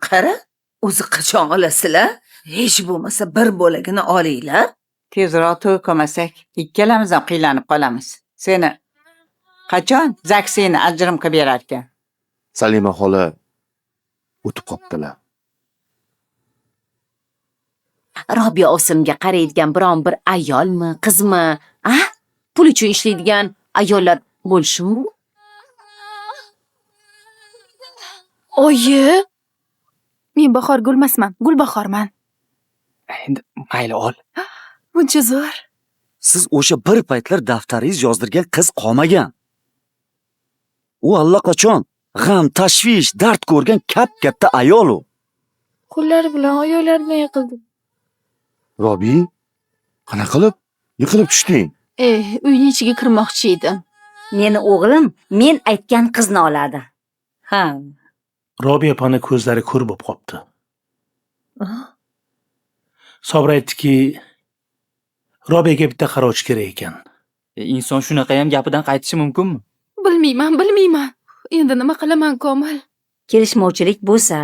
Qara, o'zi qachon olasizlar? Hech bo'lmasa bir bo'lagini olinglar. Tezroq to'y qilmasak, ikkalamiz ham qiynalib qolamiz. Seni qachon zaksini ajrim qilib berar ekan? Salima xola o'tib qoptilar. Robiya ovsimga qaraydigan biron bir ayolmi, qizmi? Pul uchun ishlaydigan ayollar bo'lishmi? Oyi, men Bahor Gulmasman, Gulbahorman. Endi mayli ol. Buncha zo'r. Siz o'sha bir paytlar daftaringiz yozdirgan qiz qolmagan. U allaqachon g'am, tashvish, dard ko'rgan katta ayol u. Qo'llari bilan oyoqlarini yiqildi. Robi, qanaqa qilib yiqilib tushding? Uyning ichiga kirmoqchi edim. Meni o'g'lim men aytgan qizni oladi. Ha. Robiya opani ko'zlari ko'r bo'lib qopti. Sobir aytdiki, Robiyaga bitta qarovchi kerak ekan. Inson shunaqa ham gapidan qaytishi mumkinmi? Bilmayman. Endi nima qilaman, Komil? Kelishmovchilik bo'lsa,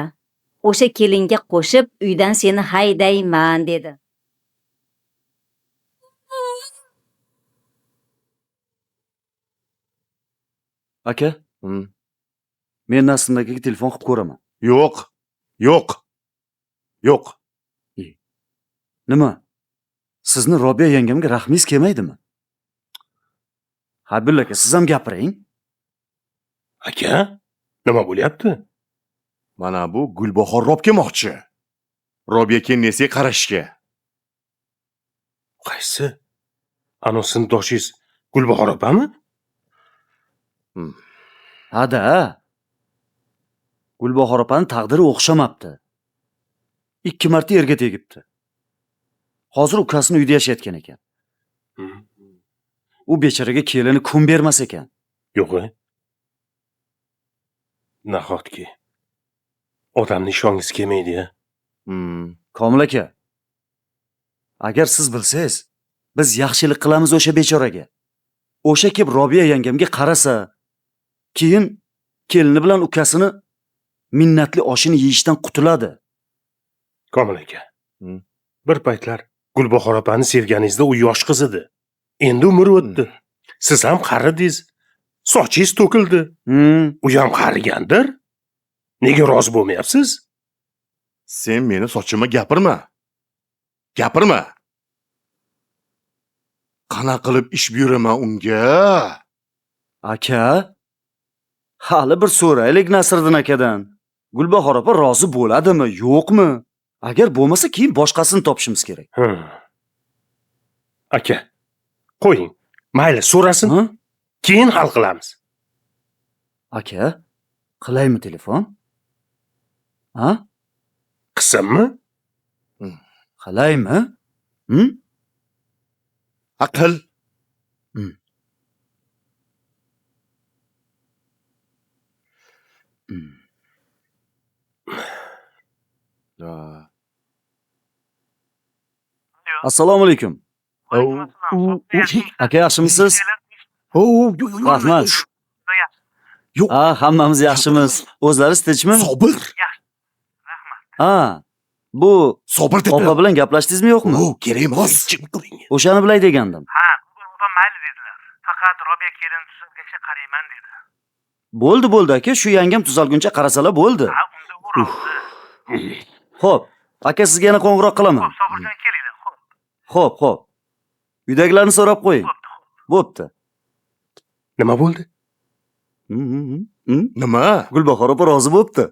o'sha kelinga qo'shib uydan seni haydayman dedi. Aka, men Nasimdagi telefon qilib ko'raman. Yo'q. Nima? Sizni Robiya yangamga rahmingiz kelmaydimi? Habil aka, siz ham gapiring. Aka, nima bo'lyapti? Mana bu Gulbahor rob kelmoqchi. Robiya kelmasiga qarashga. Qaysi? Ano sinfdoshingiz Gulbahor opami? Ha-da. Gulbahor opani taqdiri o'xshamabdi. 2 marta yerga tegibdi. Hozir ukasini uyda yashayotgan ekan. U bechoraga kelini kun bermas ekan. Yo'q. Nahotki odamni ishongiz kelmaydi-ya. Komil aka. Agar siz bilsangiz, biz yaxshilik qilamiz o'sha bechoraga. O'sha kelib Robiya yangamga qarasa, keyin kelini bilan ukasini minnatli oshini yeyishdan qutuladi. Komil aka. Bir paytlar Gulbahor opani sevganingizda u yosh qiz edi. Endi umr o'tdi. Siz ham qaridingiz. Sochingiz to'kildi. U ham qarigandir. Nega rozi bo'lmayapsiz? Sen meni sochimga gapirma. Qana qilib ish buyuraman unga? Aka, hali bir so'raylik Nasriddin akadan. Gulbahor opa rozi bo'ladimi, yo'qmi? Agar bo'lmasa, keyin boshqasini topishimiz kerak. Aka, qo'ying. Mayli, so'rasin. Keyin hal qilamiz. Aka, qilaymi telefon? Qilsinmi? Qilaymi? Aql. Assalomu alaykum. Aka, yaxshimisiz? Rahmat. Yo'q. Hammamiz yaxshimiz. O'zlariz tinchmi? Sobir. Bu Sobir deb. opa bilan gaplashdingizmi yo'qmi? Kerak emas. O'shani bilay degandim. Opa mayli dedilar. Faqat Robiya kelin tuzalguncha qarayman dedi. Bo'ldi aka, shu yangam tuzalguncha qarasalar bo'ldi. Unda u rozi. Xo'p, aka sizga yana qo'ng'iroq qilaman. Sobirjon kelinglar, Xo'p. Uydagilarni so'rab qo'ying. Bo'pti. Nima bo'ldi? Nima? Gulbahor opa rozi bo'pti.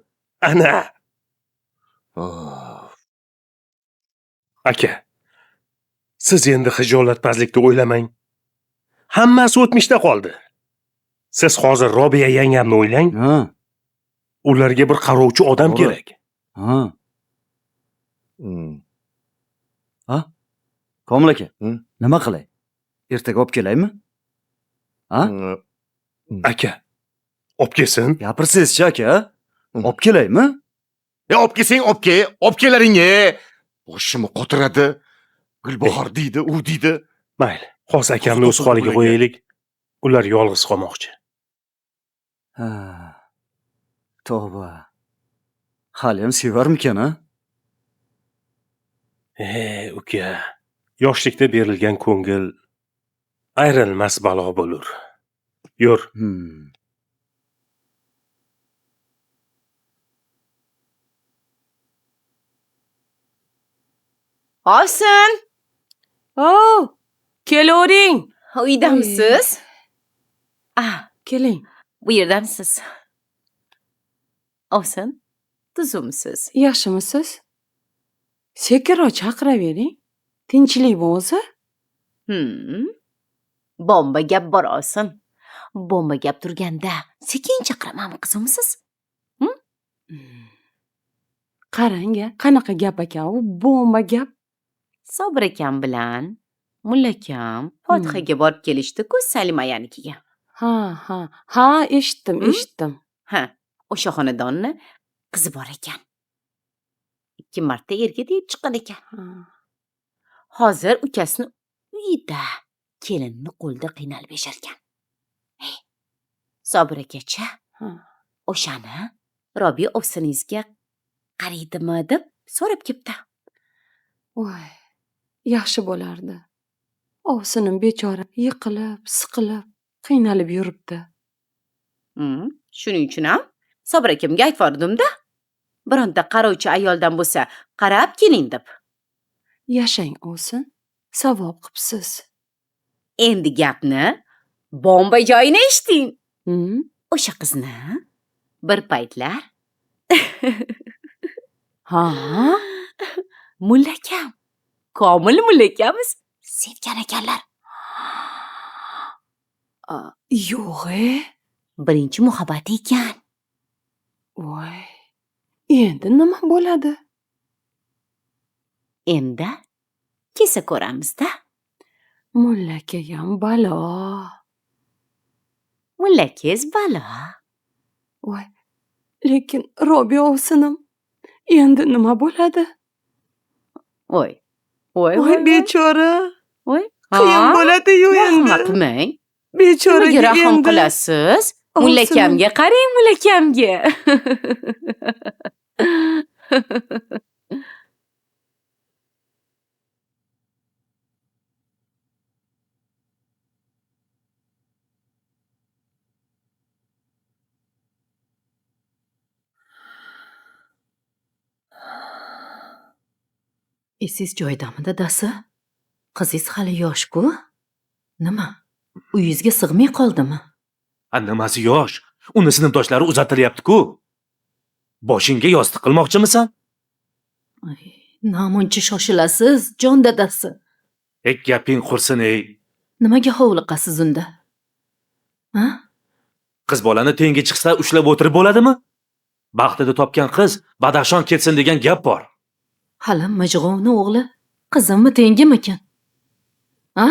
Ana. Aka, siz endi hijolatpazlikni o'ylamang. Hammasi o'tmishda qoldi. Siz hozir Robiya yangamni o'ylang. Ularga bir qarovchi odam kerak. Komil aka, nima qilay? Ertaga olib kelaymi? Aka, olib kelsin. Gapirsangiz-chi aka? Olib kelaymi? Olib kelsang, olib kelaring. Boshimni qotiradi. Gulbahor deydi, u deydi. Mayli, hozir akamni o'z holiga qo'yaylik. Ular yolg'iz qolmoqchi. Tavba. Haliyam sevarmikan, ha? Uka, yoshlikda berilgan ko'ngil ayrilmas balo bo'lur. Yur. Ovsin, Oh, kelavering. uydamisiz? Keling. Bu yerdamisiz? Ovsin, tuzumsiz? Yaxshimisiz? Sekinroq chaqiravering. Tinchlikmi o'zi? Bomba gap bor Ovsin. Bomba gap turganda sekin chaqiramanmi qizimsiz? Qarang-a, qanaqa gap ekan u? Bomba gap. Sobir akam bilan mulla akam Fotihaga borib kelishdi-ku Salima yanikiga. Ha, eshitdim. Ha, o'sha xonadonni qizi bor ekan. 2 marta erga tegib chiqqan ekan. Hozir ukasini uyida kelinni qo'lida qiynalib yasharkan. Sobir akacha, o'shani Robiya ovsiningizga qaraydimi deb so'rab kelibdi. Voy, yaxshi bo'lardi. Ovsinim bechora yiqilib, siqilib, qiynalib yuribdi. Shuning uchun ham Sobir akamga aytvordim-da. Bironta qarovchi ayoldan bo'lsa, qarab keling deb. Yashang Ovsin, savob qilibsiz. Endi gapni bomba joyini eshiting. O'sha qizni bir paytlar mulla akam, Komil mulla akamiz sevgan ekanlar. Yo'q-e. Birinchi muhabbati ekan. Voy, endi nima bo'ladi? Endi kelsa ko'ramiz-da. Mulla akayam balo. Mulla akangiz balo. Voy, lekin Robiya ovsinim endi nima bo'ladi? Voy, bechora. Voy, Qiyin bo'ladi-yu endi. Rahmat qilmang. Bechoraga Nimaga rahim endi. qilasiz? Ovsinim. Mulla akamga qarang, mulla akamga. Esiz joyidami dadasi? Qizingiz hali yosh-ku? Nima? Uyingizga sig'may qoldimi? Nimasi yosh? Uni sinfdoshlari uzatilyapti-ku. Boshingga yostiq qilmoqchimisan? Namuncha shoshilasiz, jon dadasi. Gaping qursin, ey. Nimaga hovliqasiz unda? Ha? Qiz bolani tengi chiqsa ushlab o'tirib bo'ladimi? Baxtida topgan qiz Badaxshon ketsin degan gap bor. Hali mijg'ovni o'g'li qizimmi tengimikin? Ha?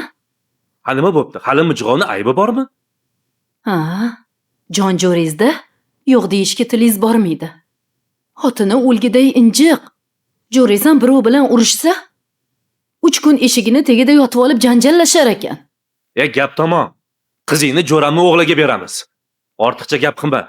Nima bo'pti? Hali mijg'ovni aybi bormi? Ha, jon jo'ringizda yo'q deyishga tilingiz bormaydi. Xotini o'lgiday injiq. Jo'ringiz ham birov bilan urushsa, 3 kun eshigini tagida yotib olib janjallashar ekan. Gap tamom. Qizingni jo'ramni o'g'liga beramiz. Ortiqcha gap qilma.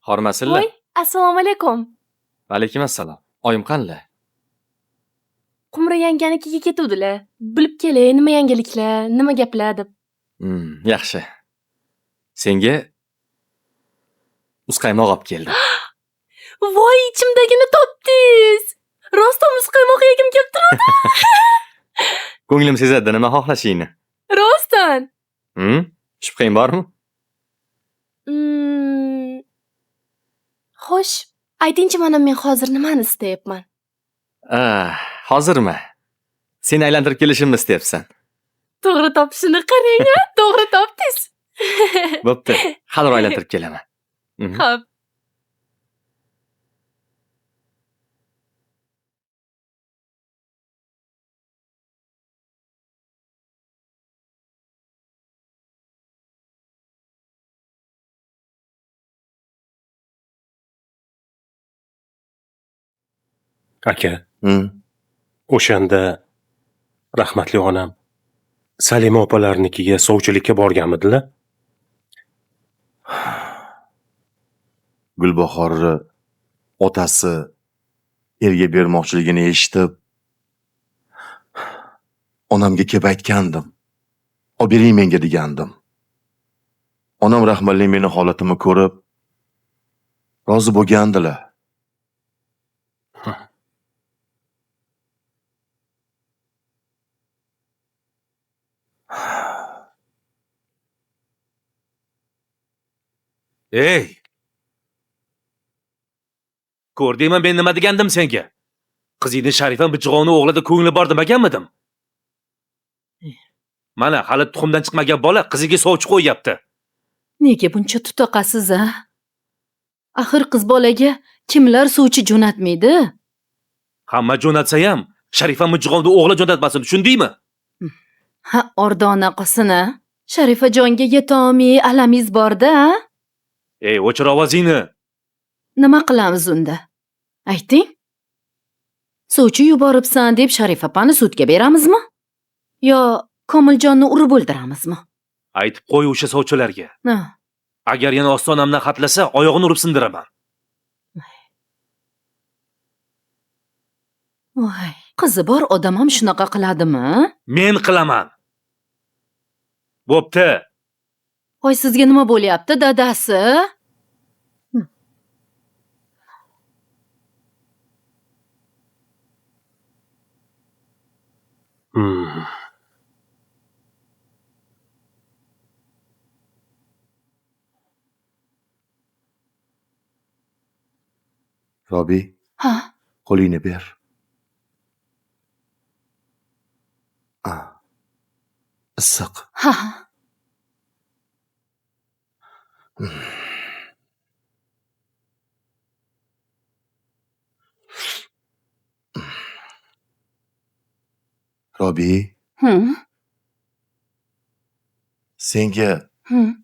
Hormasinlar. Assalomu alaykum. Va alaykum assalom. Oyim qanday? Qumri yanganikiga ketuvdilar. Bilib kelay, nima yangiliklar, nima gaplar deb. Yaxshi. Senga muzqaymoq olib keldim. Voy, ichimdagini topdingiz. Rostdan muzqaymoq yegim kelib turadi. Ko'nglim sezadi nima xohlashingni. Rostdan. Shubhang bormi? Xo'sh, aytingchi mana men hozir nimani istayapman? Hozirmi? Seni aylantirib kelishimni istayapsan. To'g'ri topishini qarang-a, to'g'ri topdingiz. Bo'pti, hali aylantirib kelaman. Xo'p. Aka, O'shanda rahmatli onam Salima opalarnikiga sovchilikka borganmidilar. Gulbahorni otasi erga bermoqchiligini eshitib, onamga kelib aytgandim. Olib bering menga degandim. Onam rahmatli meni holatimni ko'rib, rozi bo'lgandilar. Ey! Ko'rdingmi men nima degandim senga? Qizingni Sharifa bichig'ovni o'g'lida ko'ngli bor demaganmidim? Mana hali tuxumdan chiqmagan bola qiziga sovchi qo'yyapti. Nega buncha tutaqasiz, a? Axir qiz bolaga kimlar suvchi jo'natmaydi? Hamma jo'natsa ham Sharifa mijg'ovni o'g'li jo'natmasin, tushundingmi? Ha, ordona qilsin-a? Sharifajonga yetolmay alamingiz bor-da, a? Ey, o'chir ovozingni. Nima qilamiz unda? Ayting. Suvchi yuboribsan deb Sharifa opani sudga beramizmi? Yo Komiljonni urib o'ldiramizmi? Aytib qo'y o'sha sovchilarga. Ha. Agar yana ostonamdan xatlasa, oyog'ini urib sindiraman. Voy, qizi bor odam ham shunaqa qiladimi? Men qilaman. Bo'pti. Voy, sizga nima bo'lyapti, dadasi? Robi, Ha, qo'lingni ber. Issiq. ha. Robi, Hı, senga hı.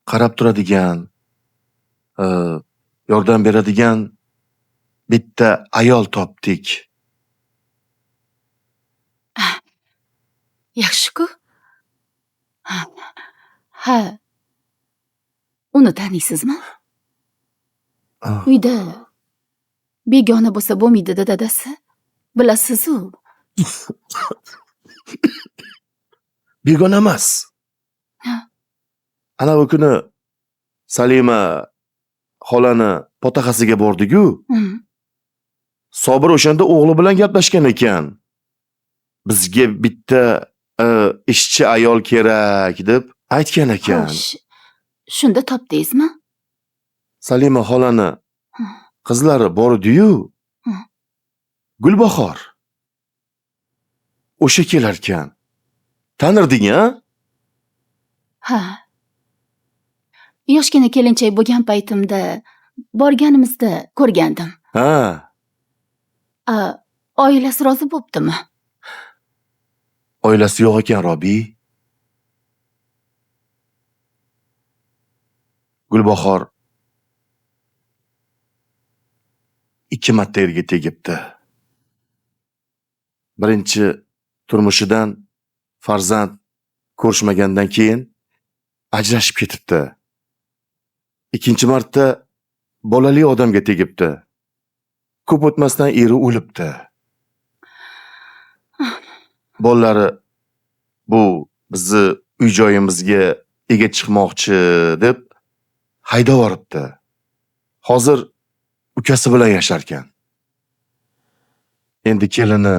qarab turadigan, yordam beradigan bitta ayol topdik. Yaxshi-ku. Ha. Ha. Uni taniysizmi? Uyda begona bo'lsa bo'lmaydi-da, dadasi. Bilasiz-ku. Begona emas. Ha. Ana bu kuni Salima xolani potahasiga bordik-ku. Hı. Sobir o'shanda o'g'li bilan gaplashgan ekan. Bizga bitta ishchi ayol kerak deb aytgan ekan. Xo'sh, shunda topdingizmi? Salima xolani Hı. qizlari bor edi-yu. Hı. Gulbahor. O'sha kelar ekan. Tanirding-a? Ha. Yoshgina kelinchak bo'lgan paytimda borganimizda ko'rgandim. Ha. Oilasi rozi bo'ptimi? Oilasi yo'q ekan, Robi. Gulbahor 2 marta erga tegibdi. Birinchi turmushidan farzand ko'rishmagandan keyin ajrashib ketibdi. Ikkinchi marta bolali odamga tegibdi. Ko'p o'tmasdan eri o'libdi. Bolalari bu bizni uy joyimizga ega chiqmoqchi deb haydab yuboribdi. Hozir ukasi bilan yashar ekan. Endi kelini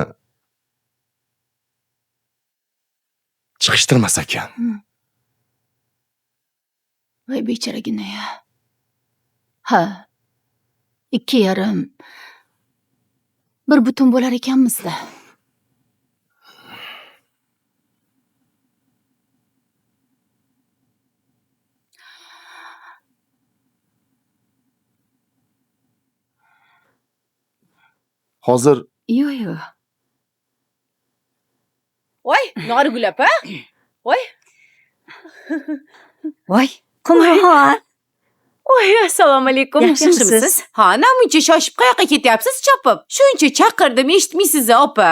chiqishtirmas ekan. Voy bechoragina-ya. Ha. 2,5 bir butun bo'lar ekanmiz-da. Hozir Yo'q. Voy, Norigul opa. Voy. Voy, Qumrxon. Oy, assalomu alaykum. Yaxshimisiz? Ha, namuncha shoshib qayoqqa ketyapsiz chopib? Shuncha chaqirdim, eshitmaysiz opa?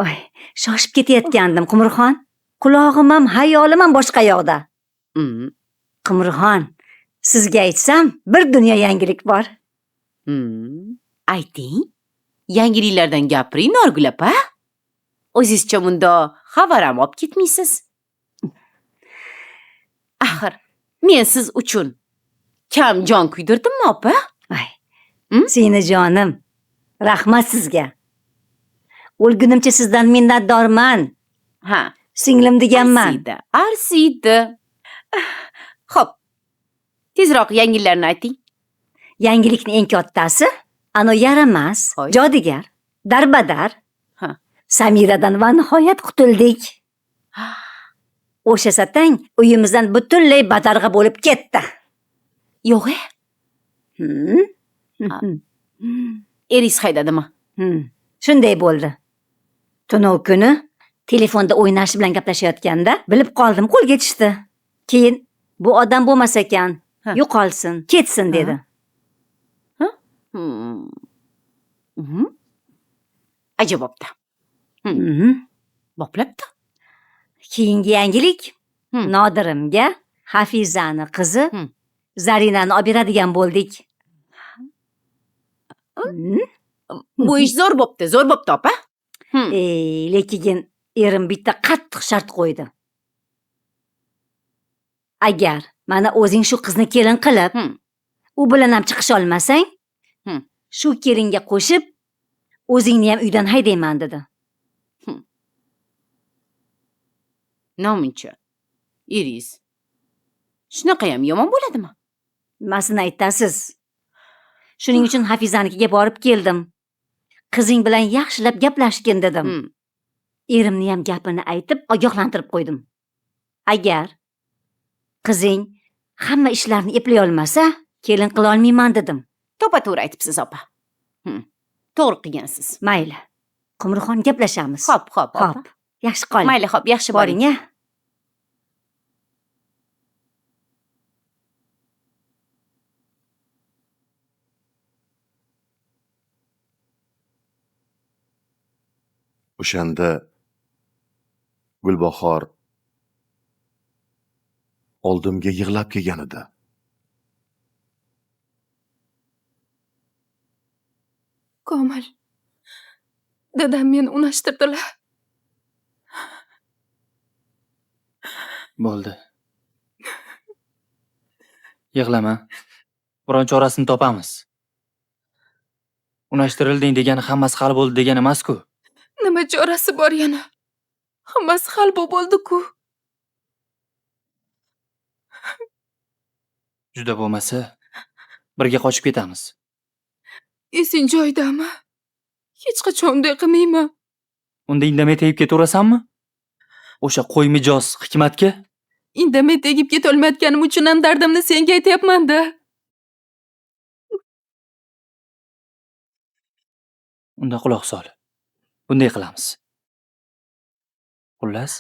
Oy, shoshib ketayotgandim, Qumrxon. Qulog'im ham, hayolim ham boshqa yoqda. Hmm. Qumrxon, sizga aytsam, bir dunyo yangilik bor. Ayting. Yangiliklardan gapiring, Norgul opa. O'zingizcha bunda xabar ham olib ketmaysiz. Axir, men siz uchun kam jon kuydirdimmi, opa? Ay, seni jonim. Rahmat sizga. O'lgunimcha sizdan minnatdorman. Ha, Singlim deganman. Arsiydi. Xo'p. Tezroq yangiliklarni ayting. Yangilikning eng kattasi ano yaramas, Hoy. jodigar, darbadar. Ha. Samiradan va nihoyat qutuldik. O'sha satang uyimizdan butunlay badarg'a bo'lib ketdi. Yo'q-e? Hmm? Eringiz haydadimi? Shunday bo'ldi. Tunov kuni telefonda o'ynash bilan gaplashayotganda bilib qoldim, qo'lga tushdi. Keyin bu odam bo'lmas ekan, Ha. yo'qolsin, ketsin dedi. Ajab bo'pti. Boplabdi. Keyingi yangilik Hmm. Nodirimga Hafizani qizi Zarinani olib beradigan bo'ldik. Bu ish zo'r bo'pti, opa. Lekin erim bitta qattiq shart qo'ydi. Agar mana o'zing shu qizni kelin qilib, u bilan ham chiqish olmasang, shu kelinga qo'shib, o'zingni ham uydan haydayman dedi. Namuncha. Eringiz. Shunaqa ham yomon bo'ladimi? Nimasini aytasiz? Shuning uchun Hafizanikiga borib keldim. Qizing bilan yaxshilab gaplashgin dedim. Erimni ham gapini aytib, ogohlantirib qo'ydim. Agar qizing hamma ishlarni eplay olmasa, kelin qila olmayman dedim. To'g'ri aytibsiz, opa. To'g'ri qilgansiz. Mayli. Qumrxon gaplashamiz. Xo'p, opa. Xo'p. Yaxshi qoling. Mayli, xo'p, yaxshi boring, boring. a. O'shanda Gulbahor oldimga yig'lab kelgan edi. Komil. Dadam meni unashtirdilar. Bo'ldi. Yig'lama. Biron chorasini topamiz. Unashtirilding degani hammasi hal bo'ldi degani emas-ku. Nima chorasi bor yana? Hammasi hal bo'ldi-ku. Juda bo'lmasa, birga qochib ketamiz. Esing joyidami? Hech qachon unday qilmayman. Unda indamay tegib ketaverasanmi? O'sha qo'y mijoz Hikmatga? Indamay tegib ketolmayotganim uchun ham dardimni senga aytyapman-da. Unda quloq sol. Bunday qilamiz. Xullas,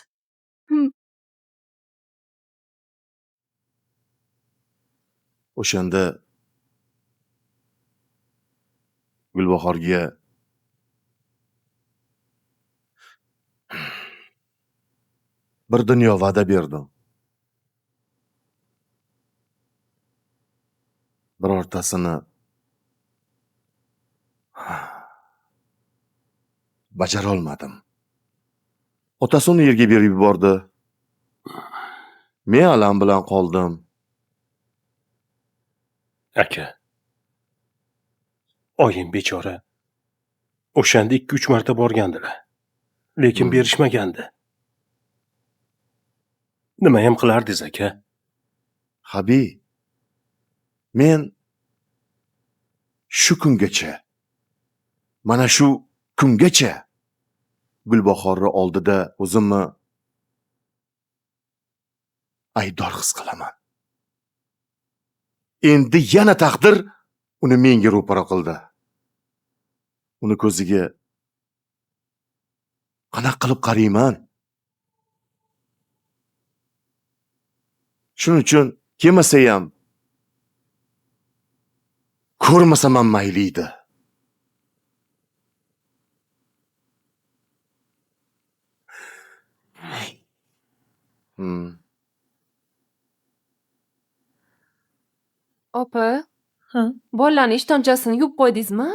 O'shanda Gulbahorga bir dunyo va'da berdim. Birortasini bajara olmadim. Otasi uni yerga berib yubordi. Men alam bilan qoldim. Aka. Oyim bechora. O'shanda 2-3 marta borgandilar. Lekin berishmagandi. Nima ham qilardingiz, aka? Habi, men shu kungacha, mana shu kungacha Gulbahorni oldida o'zimni aybdor his qilaman. Endi yana taqdir uni menga ro'para qildi. Uni ko'ziga qanaqa qilib qarayman? Shuning uchun kelmasa ham ko'rmasam ham mayli edi. Opa, bolalarni ishtonchasini yuvib qo'ydingizmi?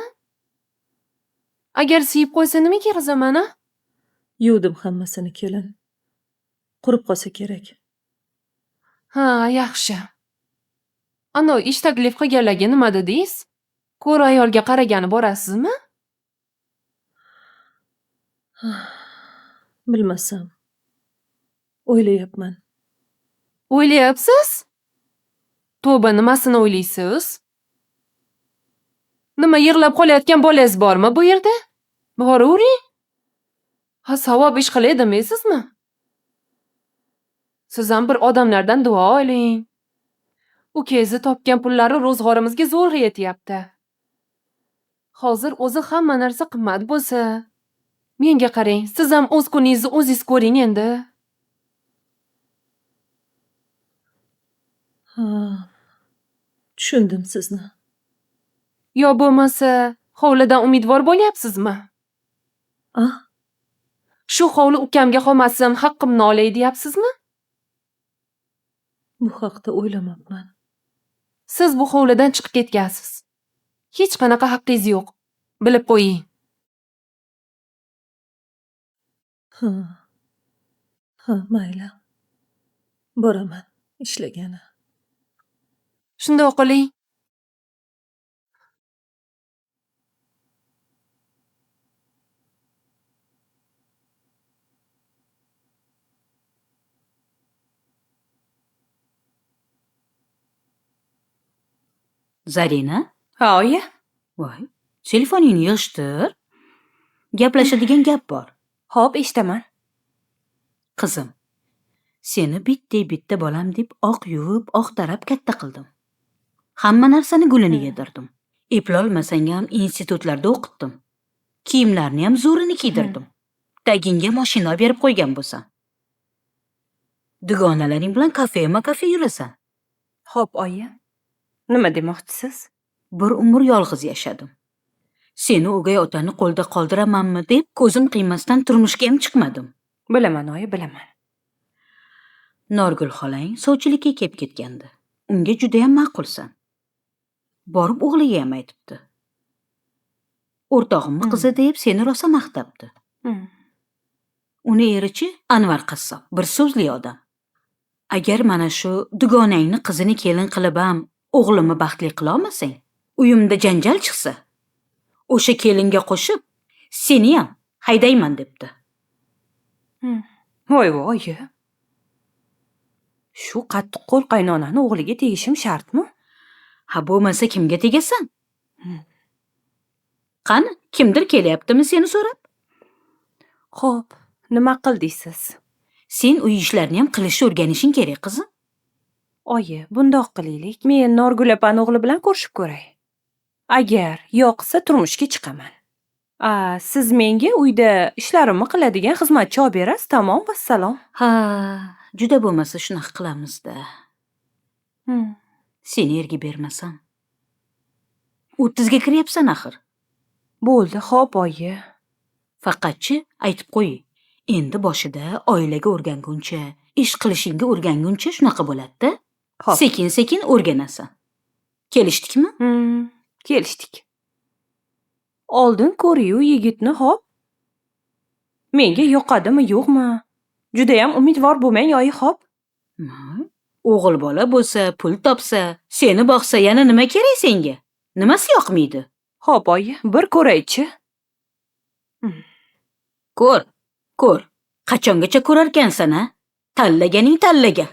Agar siyib qo'ysa nima qilaman, a? Yuvdim hammasini kelin. Qurib qolsa kerak. Ha, yaxshi. Ana ish taklif qilganlarga nima dedingiz? Ko'r ayolga qaragani borasizmi? Bilmasam. O'ylayapman. O'ylayapsiz? Tavba, nimasini o'ylaysiz? Nima yig'lab qolayotgan bolangiz bormi bu yerda? Boravering. Ha, savob ish qilay demaysizmi? Siz ham bir odamlardan duo oling. Ukangizni topgan pullari ro'zg'orimizga zo'r yetyapti. Hozir o'zi hamma narsa qimmat bo'lsa, menga qarang, siz ham o'z kuningizni o'zingiz ko'ring endi. Ha, tushundim sizni. Yo bo'lmasa, hovlidan umidvor bo'lyapsizmi? Ah, Shu hovli ukamga qolmasin, haqqimni olay deyapsizmi? bu haqda o'ylamabman. Siz bu hovlidan chiqib ketgansiz. Hech qanaqa haqqingiz yo'q. Bilib qo'ying. Ha, mayli. Boraman ishlagani. Shundoq qiling. Zarina? Ha, oyi. Voy, telefoningni yig'ishtir. Gaplashadigan gap bor. Xo'p, eshitaman. Qizim, seni bitta bolam deb oq yuvib, oq tarab katta qildim. Hamma narsani gulini yedirdim. Eplolmasang ham institutlarda o'qitdim. Kiyimlarni ham zo'rini kiydirdim. Tagingga mashina berib qo'ygan bo'lsam. Dugonalaring bilan kafe yurasan. Xo'p, oyi. Nima demoqchisiz? Bir umr yolg'iz yashadim. Seni o'gay otani qo'lda qoldiramanmi deb ko'zim qiymasdan turmushga ham chiqmadim. Bilaman, oyi, bilaman. Norgul xolang sovchilikka kelib ketgandi. Unga juda ham ma'qulsan. Borib o'g'liga ham aytibdi. O'rtog'imni qizi deb seni rosa maqtabdi. Uni erichi Anvar qassob, bir so'zli odam. Agar mana shu dugonangni qizini kelin qilib ham o'g'limni baxtli qila olmasang, uyimda janjal chiqsa, o'sha kelinga qo'shib, seni ham haydayman debdi. Voy, oyi. Shu qattiq qo'l qaynonani o'g'liga tegishim shartmi? Ha, bo'lmasa kimga tegasan? Qani, kimdir kelyaptimi seni so'rab? Xo'p, nima qildingiz? Sen uy ishlarini ham qilishni o'rganishing kerak, qizim. Oyi, bundoq qilaylik. Men Norgul opani o'g'li bilan ko'rishib ko'ray. Agar yoqsa turmushga chiqaman. Siz menga uyda ishlarimni qiladigan xizmatchi olib berasiz, tamom, vassalom. Ha, juda bo'lmasa shunaqa qilamiz-da. Seni erga bermasam. 30ga kiryapsan axir. Bo'ldi, xo'p, oyi. Faqatchi aytib qo'y. Endi boshida oilaga o'rganguncha, ish qilishingga o'rganguncha shunaqa bo'ladi-da. Sekin-sekin o'rganasan. Kelishdikmi? Kelishdik. Oldin ko'riyu yigitni, xo'p. Menga yoqadimi, yo'qmi? Juda ham umidvor bo'lmang, oyi, xo'p. O'g'il bola bo'lsa, pul topsa, seni boqsa yana nima kerak senga? Nimasi yoqmaydi? Xo'p, oyi, bir ko'raychi. Ko'r. Qachongacha ko'rarkansan, a? Tanlaganing tanlaga.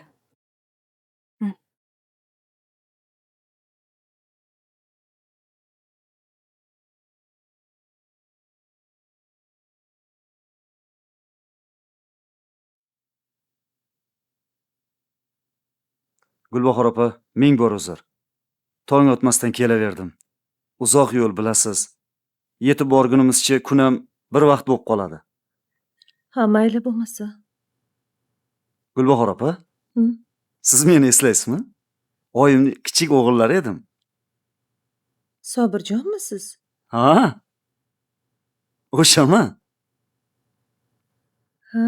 Gulbahor opa, ming bor uzr. Tong otmasdan kelaverdim. Uzoq yo'l bilasiz. Yetib borgunimizcha kunam bir vaqt bo'lib qoladi. Ha, mayli bo'lmasa. Gulbahor opa? Siz meni eslaysizmi? Oyimning kichik o'g'illari edim. Sobirjonmisiz? Ha? O'shami? Ha.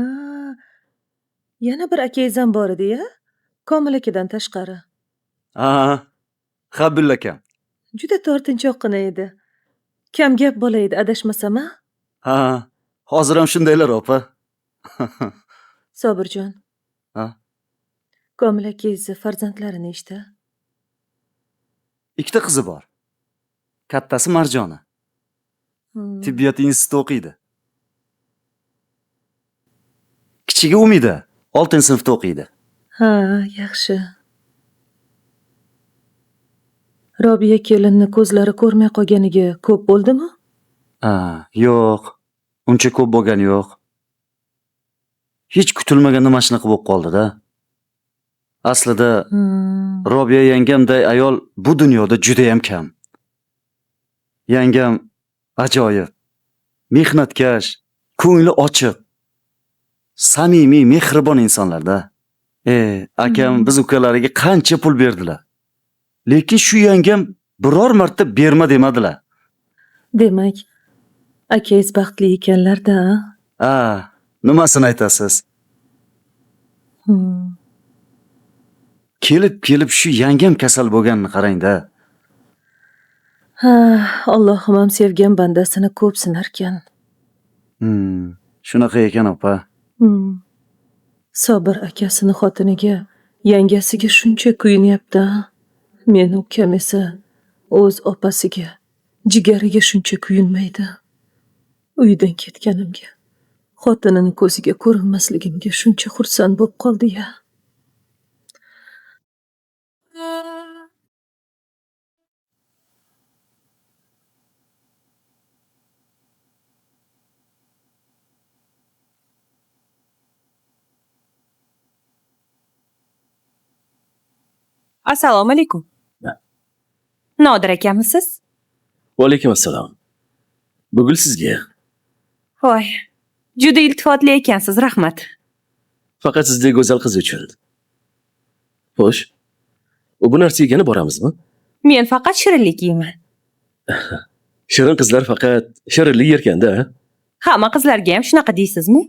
Yana bir akangizam bor edi-ya? Komil akadan tashqari. Ha. Habibulla akam. Juda tortinchoqqina edi. Kam gap bola edi, adashmasam-a? Ha. Hozir ham shundaylar, opa. Sobirjon. Ha? Komil akangizni farzandlari nechta? Ikkita qizi bor. Kattasi Marjona. Tibbiyot institutida o'qiydi. Kichigi Umida 6-sinfda o'qiydi. Ha, yaxshi. Robiya kelinni ko'zlari ko'rmay qolganiga ko'p bo'ldimi? Ha, yo'q. Uncha ko'p bo'lgani yo'q. Hech kutilmaganda mana shunaqa bo'lib qoldi-da. Aslida Robiya yangamday ayol bu dunyoda juda ham kam. Yangam ajoyib, mehnatkash, ko'ngli ochiq, samimiy, mehribon insonlarda. Akam biz ukalariga qancha pul berdilar. Lekin shu yangam biror marta berma demadilar. Demak, akangiz baxtli ekanlar-da. Ha, nimasini aytasiz? Kelib shu yangam kasal bo'lganini qarang-da. Ha, Allohim ham sevgan bandasini ko'p sinarkan. Shunaqa ekan, opa. Sobir akasini xotiniga, yangasiga shuncha kuyinyapti. Men ukam esa o'z opasiga, jigariga shuncha kuyinmaydi. Uydan ketganimga, xotinining ko'ziga ko'rinmasligimga shuncha xursand bo'lib qoldi-ya. Assalomu alaykum. Nodir akamisiz? Va alaykum assalom. Bugun sizga. Voy, juda iltifotli ekansiz, rahmat. Faqat sizdek go'zal qiz uchun. Xo'sh. Bu narsa yegani boramizmi? Men faqat shirinlik yeyman. Shirin qizlar faqat shirinlik yerkanda. Hamma qizlarga ham shunaqa deysizmi?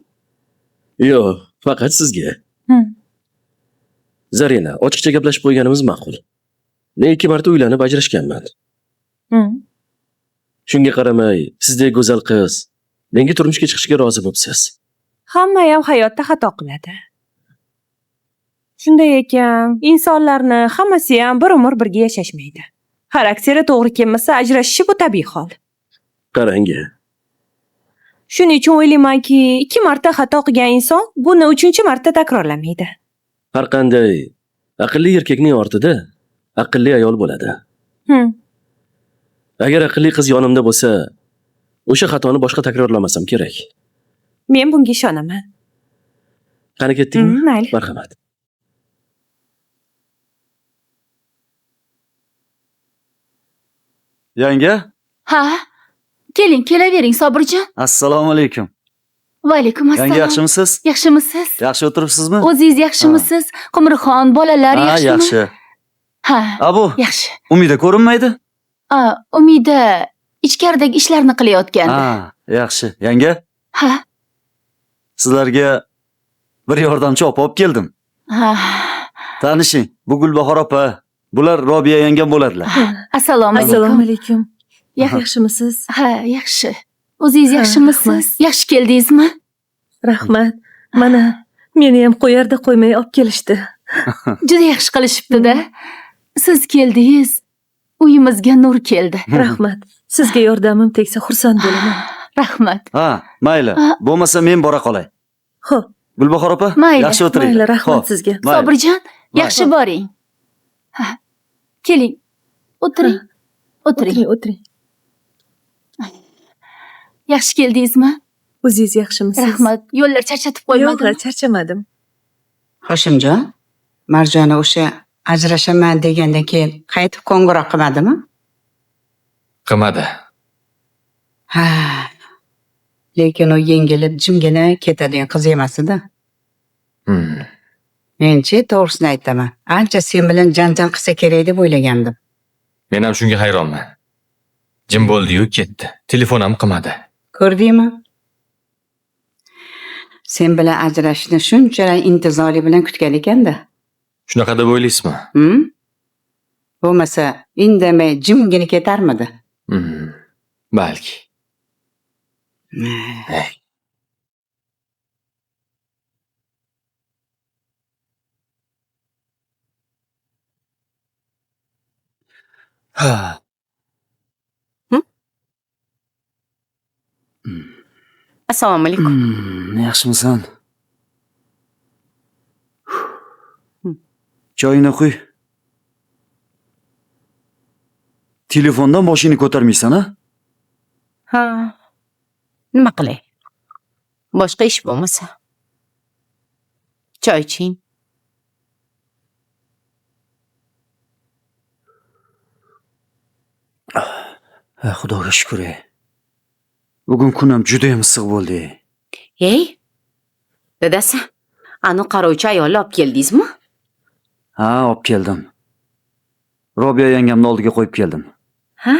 Yo'q, faqat sizga. Zarina, ochiqcha gaplashib qo'yganimiz ma'qul. Men 2 marta uylanib ajrashganman. Shunga qaramay, sizdek go'zal qiz menga turmushga chiqishga rozi bo'libsiz. Hamma ham hayotda xato qiladi. Shunday ekan, insonlarni hammasi ham bir umr birga yashashmaydi. Xarakteri to'g'ri kelmasa, ajrashishi bu tabiiy hol. Qarang-a. Shuning uchun o'ylaymanki, 2 marta xato qilgan inson buni 3-marta takrorlamaydi. Har qanday aqlli erkakning ortida aqlli ayol bo'ladi. Agar aqlli qiz yonimda bo'lsa, o'sha xatoni boshqa takrorlamasam kerak. Men bunga ishonaman. Qani ketdingmi? Mayli. Marhamat. Yanga? Ha? Keling, kelavering, Sobirjon. Assalomu alaykum. Va alaykum assalom. Yanga, yaxshimisiz? Yaxshimisiz? Yaxshi o'tiribsizmi? O'zingiz yaxshimisiz? Qumrixon, bolalar Ha, yaxshimi? yaxshi. Ha. Abu. Yaxshi. Umida ko'rinmaydi? Umida ichkaridagi ishlarni qilayotgandi. Ha, yaxshi. Yanga? Ha. Sizlarga bir yordamchi olib keldim. Ha. Tanishing, bu Gulbahor opa. Bular Robiya yangam bo'ladilar. Assalomu alaykum. Assalomu alaykum. Ya- Yaxshimisiz? Ha, yaxshi. O'zingiz yaxshimisiz? Yaxshi keldingizmi? Rahmat. Mana meni ham qo'yarda qo'ymay olib kelishdi. Juda yaxshi qilishibdi-da. Siz keldingiz, uyimizga nur keldi. Rahmat. Sizga yordamim tegsa xursand bo'laman. Rahmat. Ha, mayli. Bo'lmasa men bora qolay. Xo'p. Gulbahor opa, Mayli. yaxshi o'tiring. Mayli, rahmat Xo'p, sizga. mayli. Sobirjon, yaxshi boring. Ha. Keling. O'tiring. O'tiring. O'tiring. Yaxshi keldingizmi? O'zingiz yaxshimisiz? Rahmat. Yo'llar charchatib Yo'q, qo'ymadimi? charchamadim. Hoshimjon, Marjona o'sha ajrashaman degandan keyin qaytib qo'ng'iroq qilmadimi? Qilmadi. Ha. Lekin u yengilib jimgina ketadigan qiz emas edi. Men-chi, to'g'risini aytaman. Ancha sen bilan janjal qilsa kerak deb o'ylagandim. Men ham shunga hayronman. Jim bo'ldi-yu ketdi. Telefon ham qilmadi. Ko'rdingmi? Sen bilan ajrashishni shunchalar intizorlik bilan kutgan ekanda. Shunaqa deb o'ylaysizmi? Bo'lmasa, indamay jimgina ketarmidi? Balki. Ha. Assalomu alaykum. Yaxshimisan? Choyini qo'y. Telefondan boshingni ko'tarmaysan, ha? Ha. Nima qilay? Boshqa ish bo'lmasa. Choy iching. Xudoga shukr. Bugun kunim juda ham issiq bo'ldi. Ey, dadasi, anu qarovchi ayolni olib keldingizmi? Ha, olib keldim. Robiya yangamni oldiga qo'yib keldim. Ha.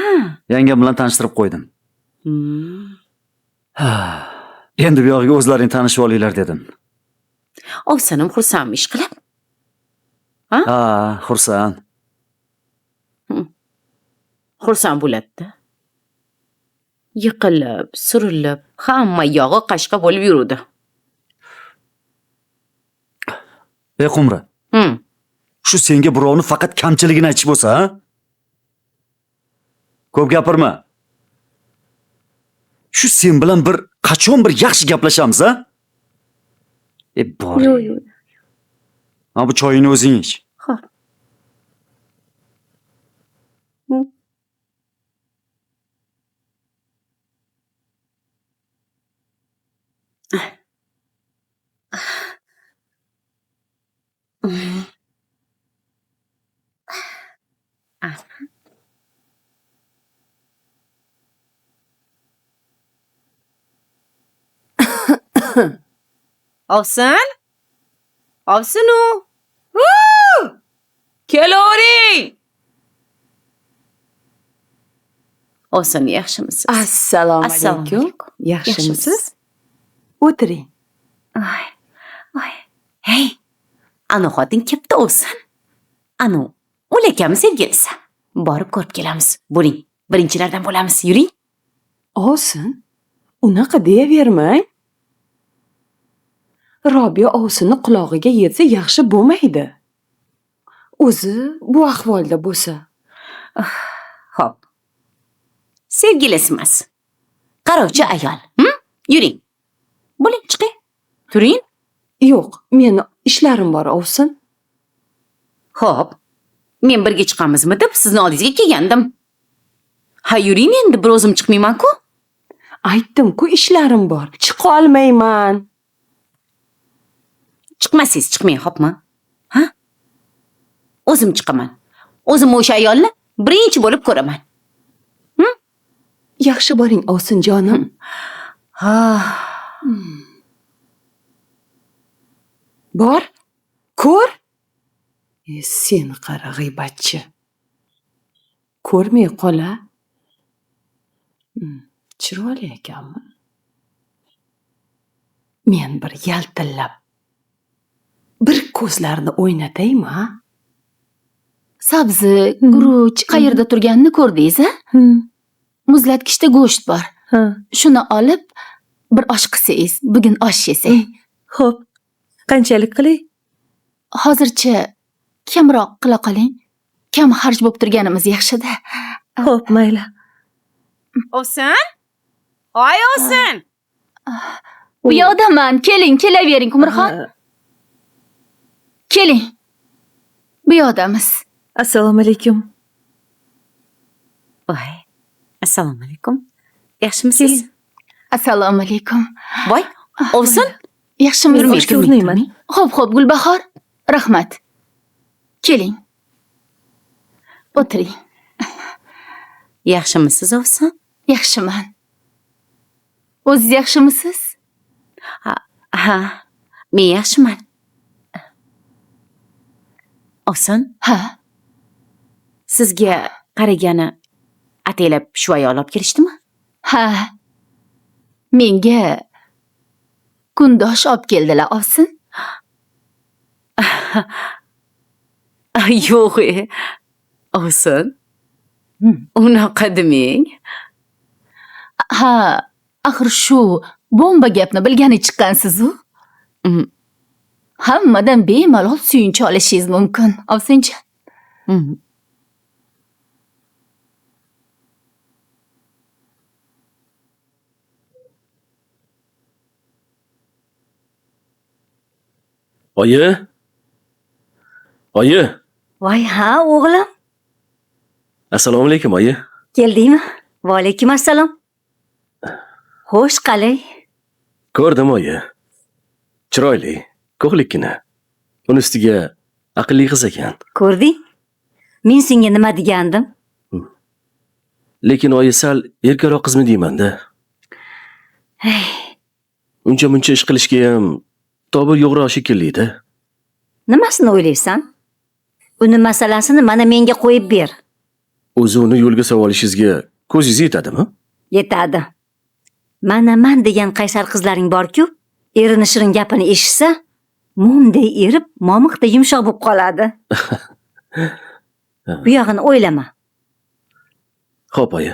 Yangam bilan tanishtirib qo'ydim. Endi bu yog'iga o'zlaring tanishib olinglar dedim. Ovsanim xursandmi ish qilib? Ha, xursand. Xursand bo'ladi. Yiqilib, surilib, hamma yog'i qashqa bo'lib yurdi. Ey Qumra. Shu senga birovni faqat kamchiligini aytish bo'lsa, ha? Ko'p gapirma. Shu sen bilan qachon bir yaxshi gaplashamiz, ha? Bor. Yo'q. Ha, bu choyini o'zing ich. Xo'p. Ovsin? Ovsinu? Kelavering. Ovsin, yaxshimisiz? Assalomu Assalomu alaykum. Yaxshimisiz? O'tiring. Ay. Hey, anu xotin kelibdi Ovsin. Anu, o'lakami sevgilisi. Borib ko'rib kelamiz. Bo'ling, birinchilardan bo'lamiz. Yuring. Ovsin, unaqa deyavermang. Robiya ovsinni qulog'iga yetsa yaxshi bo'lmaydi. O'zi bu ahvolda bo'lsa. Xo'p. Sevgilisi emas. Qarovchi ayol. Yuring. Bo'ling, chiqing. Turing. Yo'q, meni ishlarim bor, Ovsin. Xo'p. Men birga chiqamizmi deb sizni oldingizga kelgandim. Ha, yuring, endi bir o'zim chiqmayman-ku. Aytdim-ku, ishlarim bor. Chiqa olmayman. Chiqmasangiz chiqmang, xo'pmi? Ha? O'zim chiqaman. O'zim o'sha ayolni birinchi bo'lib ko'raman. Yaxshi boring, Ovsin jonim. Bor. Ko'r. Sen qara g'iybatchi. Ko'rmay qola. Chiroyli ekanmi? Men bir yaltillab bir ko'zlarni o'ynataymi, ha? Sabzi, guruch qayerda turganini ko'rdingiz-a? Muzlatgichda go'sht bor. Shuni olib bir osh qilsangiz, bugun osh yesak. Xo'p. Qanchalik qilay? Hozircha kamroq qila qoling. Kam xarj bo'lib turganimiz yaxshi-da. Xo'p, mayli. Ovsin? Oy, Ovsin. Bu yoqdaman. Keling, kelavering, Umrxon. Keling. Bu yoqdamiz. Assalomu alaykum. Voy. Assalomu alaykum. Yaxshimisiz? Assalomu alaykum. Voy, Ovsin. Yaxshimi? Yurmayman. Xo'p, Gulbahor. Rahmat. Keling. O'tiring. Yaxshimisiz, Ovsin? Yaxshiman. O'zingiz yaxshimisiz? Ha, men yaxshiman. Ovsin? Ha. Sizga qaragani ataylab shu ayol olib kelishdimi? Ha. Menga kundosh olib keldilar, ovsin. Yo'q, ovsin. Unaqa demang. Ha, axir shu bomba gapni bilgani chiqqansiz-u. Hammadan bemalol suyunchi olishingiz mumkin, ovsinchi. Oyi. Oyi. Voy, ha, o'g'lim. Assalomu alaykum, oyi. Keldingmi? Va alaykum assalom. Xo'sh, qalay? Ko'rdim, oyi. Chiroyli, ko'hlikkina. Uni ustiga aqlli qiz ekan. Ko'rding? Men senga nima degandim? Lekin oyi sal erkaroq qizmi deyman-da. Uncha-muncha ish qilishga ham tobi yo'g'roq shekilli-da. Nimasini o'ylaysan? Uni masalasini mana menga qo'yib ber. O'zi uni yo'lga solishingizga ko'zingiz yetadimi? Yetadi. Mana man degan qaysar qizlaring bor-ku, erini shirin gapini eshitsa, mumday erib, momiqday yumshoq bo'lib qoladi. Bu yog'ini o'ylama. Xo'p, oyi.